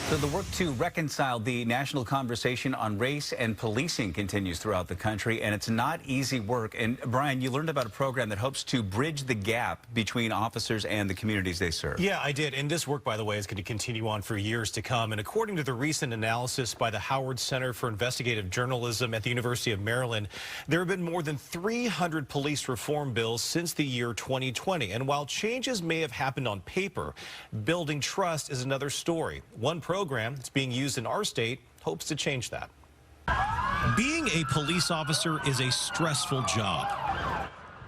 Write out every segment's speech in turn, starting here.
So the work to reconcile the national conversation on race and policing continues throughout the country, and it's not easy work. And Brian, you learned about a program that hopes to bridge the gap between officers and the communities they serve. Yeah, I did. And this work, by the way, is going to continue on for years to come. And according to the recent analysis by the Howard Center for Investigative Journalism at the University of Maryland, there have been more than 300 police reform bills since the year 2020. And while changes may have happened on paper, building trust is another story. One program that's being used in our state hopes to change that. Being a police officer is a stressful job.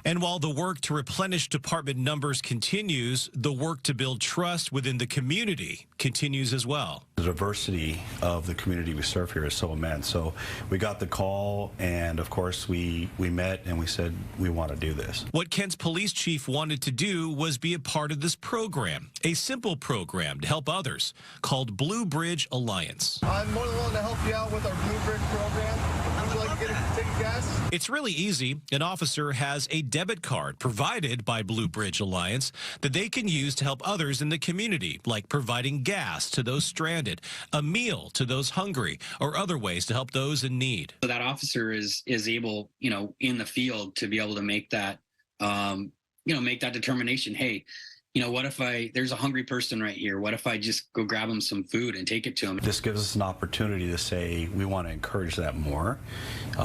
And while the work to replenish department numbers continues, the work to build trust within the community continues as well. The diversity of the community we serve here is so immense. So we got the call, and of course we met and we said we want to do this. What Kent's police chief wanted to do was be a part of this program, a simple program to help others called Blue Bridge Alliance. I'm more than willing to help you out with our Blue Bridge program. Would you like to take gas? It's really easy. An officer has a debit card provided by Blue Bridge Alliance that they can use to help others in the community, like providing gas to those stranded, a meal to those hungry, or other ways to help those in need. So that officer is able, in the field to be able to make that, make that determination. Hey, what if there's a hungry person right here? What if I just go grab them some food and take it to them? This gives us an opportunity to say we want to encourage that more.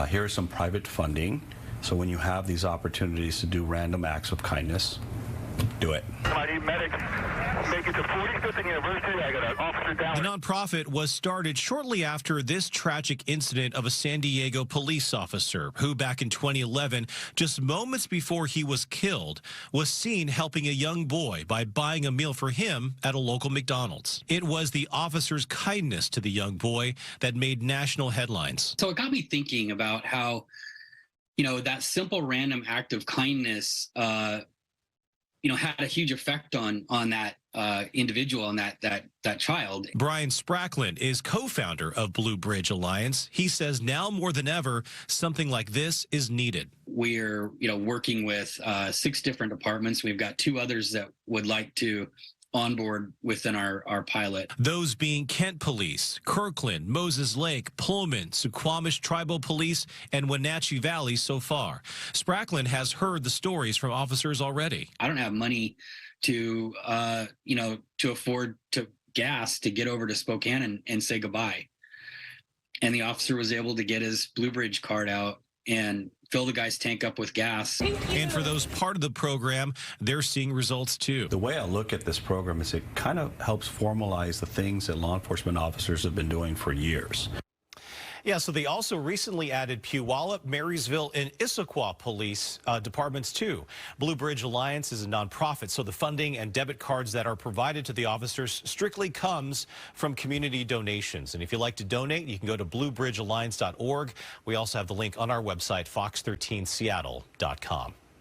Here's some private funding. So when you have these opportunities to do random acts of kindness, do it. I need medics. Make it to 45th and University. I got an officer down. The nonprofit was started shortly after this tragic incident of a San Diego police officer who back in 2011, just moments before he was killed, was seen helping a young boy by buying a meal for him at a local McDonald's. It was the officer's kindness to the young boy that made national headlines. So it got me thinking about how, that simple random act of kindness, had a huge effect on that individual and that child. Brian Sprackland is co-founder of Blue Bridge Alliance. He says now more than ever, something like this is needed. We're, working with 6 different departments. We've got 2 others that would like to onboard within our pilot. Those being Kent Police, Kirkland, Moses Lake, Pullman, Suquamish Tribal Police, and Wenatchee Valley so far. Sprackland has heard the stories from officers already. I don't have money to, to afford gas to get over to Spokane and say goodbye. And the officer was able to get his Blue Bridge card out and fill the guy's tank up with gas. And for those part of the program, they're seeing results too. The way I look at this program is it kind of helps formalize the things that law enforcement officers have been doing for years. Yeah, so they also recently added Puyallup, Marysville, and Issaquah police departments too. Blue Bridge Alliance is a nonprofit, so the funding and debit cards that are provided to the officers strictly comes from community donations. And if you'd like to donate, you can go to bluebridgealliance.org. We also have the link on our website, fox13seattle.com.